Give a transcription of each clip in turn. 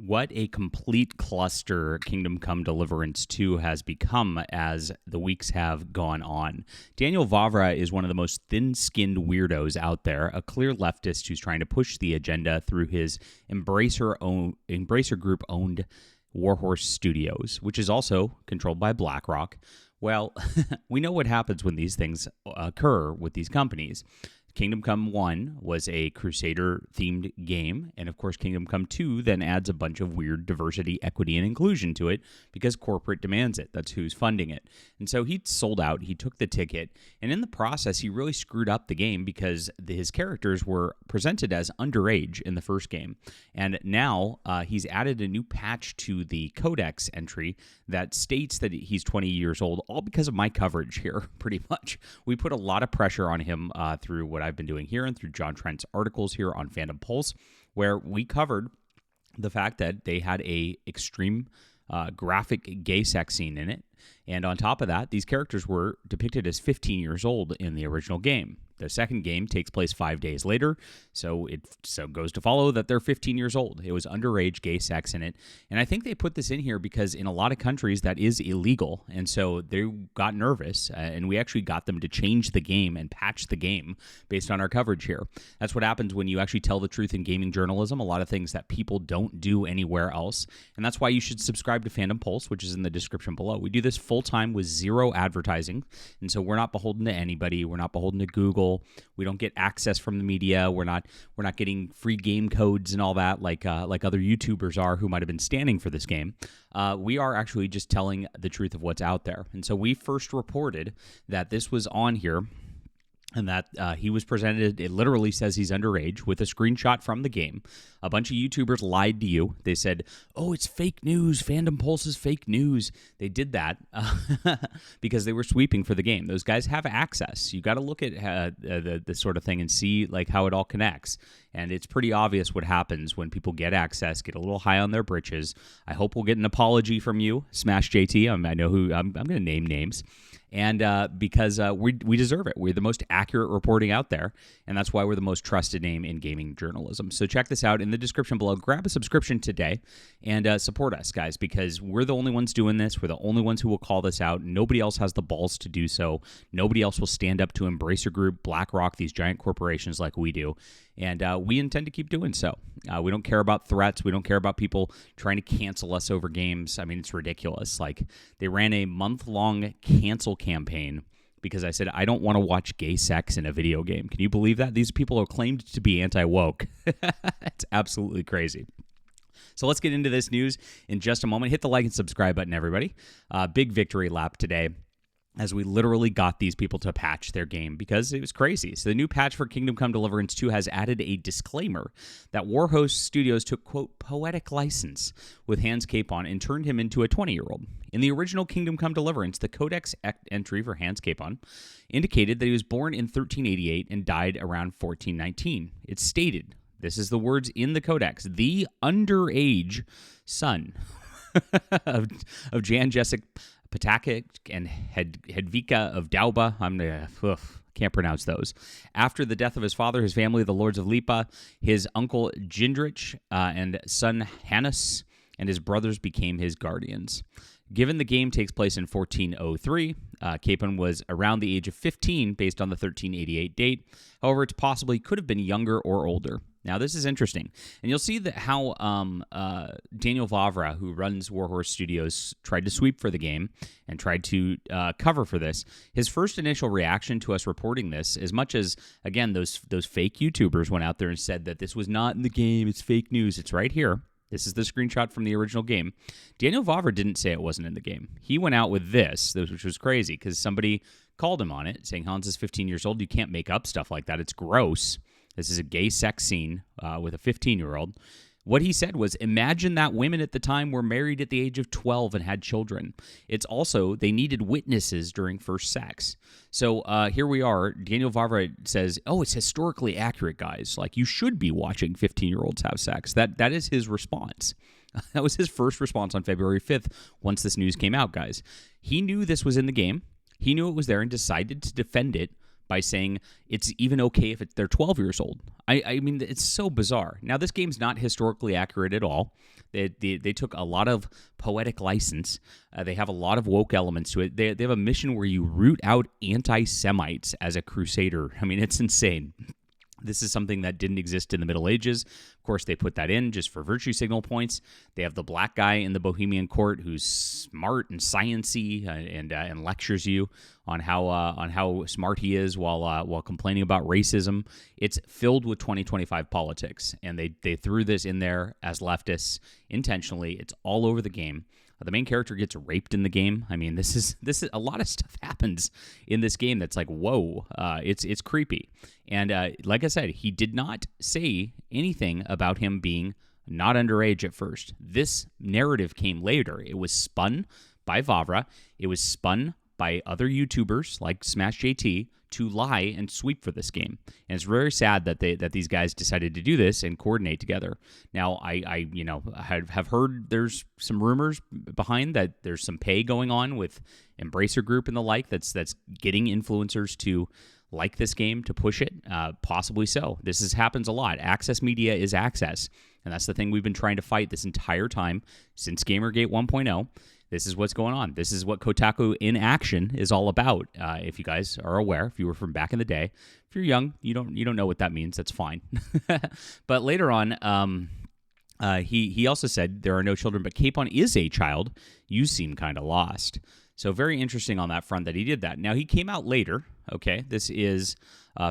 what a complete cluster Kingdom Come Deliverance 2 has become as the weeks have gone on. Daniel Vavra is one of the most thin-skinned weirdos out there, a clear leftist who's trying to push the agenda through his Embracer Group-owned Warhorse Studios, which is also controlled by BlackRock. Well, we know what happens when these things occur with these companies. Kingdom Come 1 was a Crusader-themed game, and of course Kingdom Come 2 then adds a bunch of weird diversity, equity, and inclusion to it because corporate demands it. That's who's funding it. And so he sold out, he took the ticket, and in the process he really screwed up the game because his characters were presented as underage in the first game. And now he's added a new patch to the codex entry that states that he's 20 years old, all because of my coverage here, pretty much. We put a lot of pressure on him through what I've been doing here and through John Trent's articles here on Fandom Pulse, where we covered the fact that they had a extreme graphic gay sex scene in it. And on top of that, these characters were depicted as 15 years old in the original game. The second game takes place 5 days later, so it goes to follow that they're 15 years old. It was underage gay sex in it, and I think they put this in here because in a lot of countries that is illegal, and so they got nervous, and we actually got them to change the game and patch the game based on our coverage here. That's what happens when you actually tell the truth in gaming journalism, a lot of things that people don't do anywhere else, and that's why you should subscribe to Fandom Pulse, which is in the description below. We do this full-time with zero advertising, and so we're not beholden to anybody. We're not beholden to Google. We don't get access from the media. We're not getting free game codes and all that like other YouTubers are who might have been standing for this game. We are actually just telling the truth of what's out there. And so we first reported that this was on here and that he was presented, it literally says he's underage, with a screenshot from the game. A bunch of YouTubers lied to you. They said, oh, it's fake news. Fandom Pulse is fake news. They did that because they were sweeping for the game. Those guys have access. You got to look at the sort of thing and see like how it all connects. And it's pretty obvious what happens when people get access, get a little high on their britches. I hope we'll get an apology from you, Smash JT. I know who I'm going to name names. And because we deserve it. We're the most accurate reporting out there, and that's why we're the most trusted name in gaming journalism. So check this out in the description below. Grab a subscription today and support us, guys, because we're the only ones doing this. We're the only ones who will call this out. Nobody else has the balls to do so. Nobody else will stand up to Embracer Group, BlackRock, these giant corporations like we do. And we intend to keep doing so. We don't care about threats. We don't care about people trying to cancel us over games. I mean, it's ridiculous. Like, they ran a month-long cancel campaign because I said, I don't want to watch gay sex in a video game. Can you believe that? These people are claimed to be anti-woke. It's absolutely crazy. So let's get into this news in just a moment. Hit the like and subscribe button, everybody. Big victory lap today, as we literally got these people to patch their game because it was crazy. So the new patch for Kingdom Come Deliverance 2 has added a disclaimer that Warhorse Studios took, quote, poetic license with Hans Capon and turned him into a 20-year-old. In the original Kingdom Come Deliverance, the codex entry for Hans Capon indicated that he was born in 1388 and died around 1419. It stated, this is the words in the codex, the underage son of Jan Jessic Patakik and Hedvika of Dauba. Can't pronounce those. After the death of his father, his family, the Lords of Lipa, his uncle Jindrich and son Hannes, and his brothers became his guardians. Given the game takes place in 1403, Capon was around the age of 15 based on the 1388 date. However, it's possible he could have been younger or older. Now, this is interesting, and you'll see that how Daniel Vavra, who runs Warhorse Studios, tried to sweep for the game and tried to cover for this. His first initial reaction to us reporting this, as much as, again, those fake YouTubers went out there and said that this was not in the game, it's fake news, it's right here. This is the screenshot from the original game. Daniel Vavra didn't say it wasn't in the game. He went out with this, which was crazy, because somebody called him on it, saying, Hans is 15 years old, you can't make up stuff like that, it's gross. This is a gay sex scene with a 15-year-old. What he said was, imagine that women at the time were married at the age of 12 and had children. It's also, they needed witnesses during first sex. So here we are. Daniel Vavra says, oh, it's historically accurate, guys. Like, you should be watching 15-year-olds have sex. That is his response. That was his first response on February 5th once this news came out, guys. He knew this was in the game. He knew it was there and decided to defend it by saying it's even okay if they're 12 years old. I mean, it's so bizarre. Now, this game's not historically accurate at all. They took a lot of poetic license. They have a lot of woke elements to it. They have a mission where you root out anti-Semites as a crusader. I mean, it's insane. This is something that didn't exist in the Middle Ages. Of course, they put that in just for virtue signal points. They have the black guy in the Bohemian court who's smart and sciencey and lectures you on how smart he is while complaining about racism. It's filled with 2025 politics, and they threw this in there as leftists intentionally. It's all over the game. The main character gets raped in the game. I mean, this is a lot of stuff happens in this game that's like, whoa, it's creepy. And like I said, he did not say anything about him being not underage at first. This narrative came later. It was spun by Vavra. It was spun by other YouTubers like Smash JT to lie and sweep for this game. And it's very sad that these guys decided to do this and coordinate together. Now, I have heard there's some rumors behind that there's some pay going on with Embracer Group and the like that's getting influencers to like this game, to push it. Possibly so. This happens a lot. Access media is access. And that's the thing we've been trying to fight this entire time since Gamergate 1.0. This is what's going on. This is what Kotaku in action is all about. If you guys are aware, if you were from back in the day, if you're young, you don't know what that means. That's fine. But later on, he also said there are no children, but Capon is a child. You seem kind of lost. So very interesting on that front that he did that. Now he came out later. Okay, this is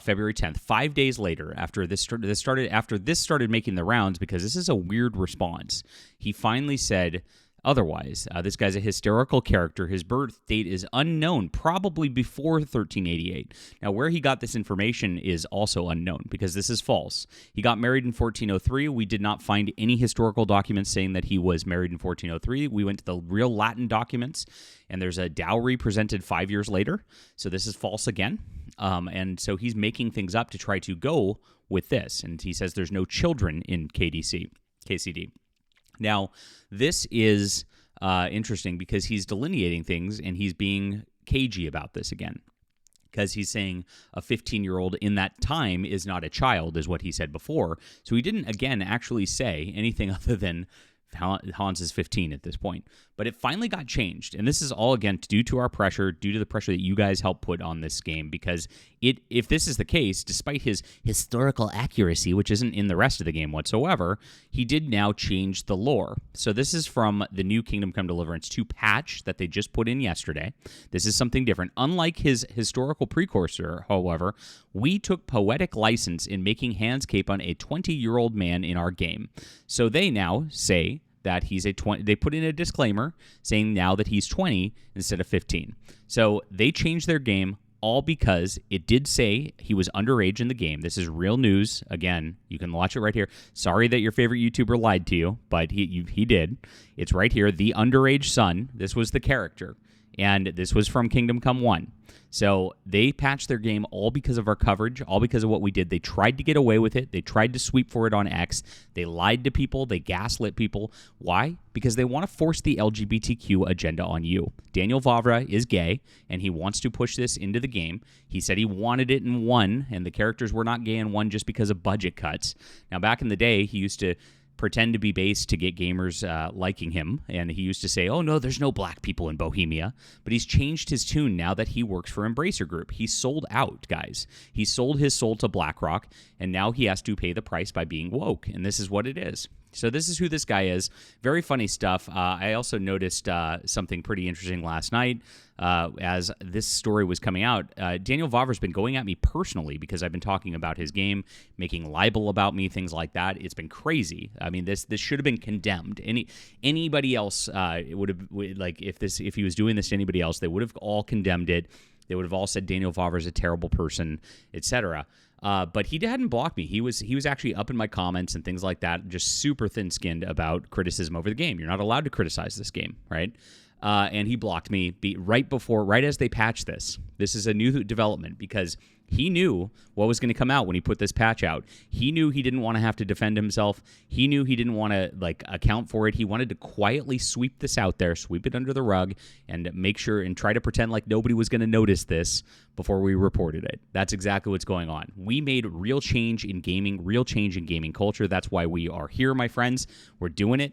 February 10th, 5 days later after this started making the rounds, because this is a weird response. He finally said otherwise. This guy's a historical character. His birth date is unknown, probably before 1388. Now, where he got this information is also unknown, because this is false. He got married in 1403. We did not find any historical documents saying that he was married in 1403. We went to the real Latin documents, and there's a dowry presented 5 years later. So this is false again. And so he's making things up to try to go with this. And he says there's no children in KCD. Now, this is interesting because he's delineating things and he's being cagey about this again. Because he's saying a 15-year-old in that time is not a child, is what he said before. So he didn't, again, actually say anything other than Hans is 15 at this point. But it finally got changed. And this is all, again, due to our pressure, due to the pressure that you guys helped put on this game. Because if this is the case, despite his historical accuracy, which isn't in the rest of the game whatsoever, he did now change the lore. So this is from the new Kingdom Come Deliverance 2 patch that they just put in yesterday. This is something different. Unlike his historical precursor, however, we took poetic license in making Hans Capon a 20-year-old man in our game. So they now say that he's a 20. They put in a disclaimer saying now that he's 20 instead of 15. So they changed their game all because it did say he was underage in the game. This is real news. Again, you can watch it right here. Sorry that your favorite YouTuber lied to you, but he did. It's right here. The underage son. This was the character. And this was from Kingdom Come 1. So they patched their game all because of our coverage, all because of what we did. They tried to get away with it. They tried to sweep for it on X. They lied to people. They gaslit people. Why? Because they want to force the LGBTQ agenda on you. Daniel Vavra is gay, and he wants to push this into the game. He said he wanted it in 1, and the characters were not gay in 1 just because of budget cuts. Now, back in the day, he used to pretend to be base to get gamers liking him. And he used to say, oh, no, there's no black people in Bohemia. But he's changed his tune now that he works for Embracer Group. He sold out, guys. He sold his soul to BlackRock, and now he has to pay the price by being woke. And this is what it is. So this is who this guy is. Very funny stuff. I also noticed something pretty interesting last night as this story was coming out. Daniel Vavra's been going at me personally because I've been talking about his game, making libel about me, things like that. It's been crazy. I mean, this should have been condemned. Anybody else would have, like, if he was doing this to anybody else, they would have all condemned it. They would have all said Daniel Vavra's a terrible person, etc. But he hadn't blocked me. He was actually up in my comments and things like that, just super thin-skinned about criticism over the game. You're not allowed to criticize this game, right? And he blocked me right as they patched this. This is a new development because he knew what was going to come out when he put this patch out. He knew he didn't want to have to defend himself. He knew he didn't want to account for it. He wanted to quietly sweep this out there, sweep it under the rug, and make sure and try to pretend like nobody was going to notice this before we reported it. That's exactly what's going on. We made real change in gaming, real change in gaming culture. That's why we are here, my friends. We're doing it.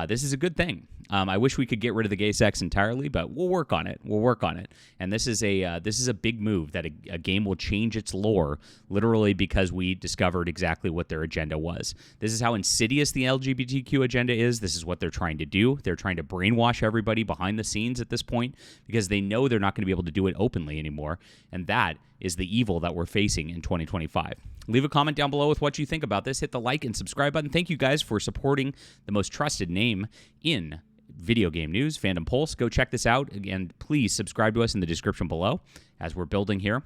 This is a good thing. I wish we could get rid of the gay sex entirely, but we'll work on it. We'll work on it. And this is a big move that a game will change its lore literally because we discovered exactly what their agenda was. This is how insidious the LGBTQ agenda is. This is what they're trying to do. They're trying to brainwash everybody behind the scenes at this point because they know they're not going to be able to do it openly anymore. And that is the evil that we're facing in 2025. Leave a comment down below with what you think about this. Hit the like and subscribe button. Thank you guys for supporting the most trusted name in video game news, Fandom Pulse. Go check this out. Again, please subscribe to us in the description below as we're building here.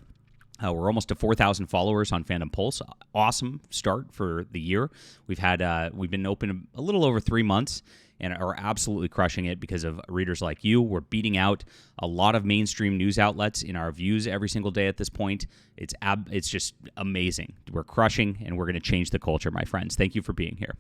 We're almost to 4,000 followers on Fandom Pulse. Awesome start for the year. We've been open a little over 3 months and are absolutely crushing it because of readers like you. We're beating out a lot of mainstream news outlets in our views every single day at this point. It's just amazing. We're crushing, and we're going to change the culture, my friends. Thank you for being here.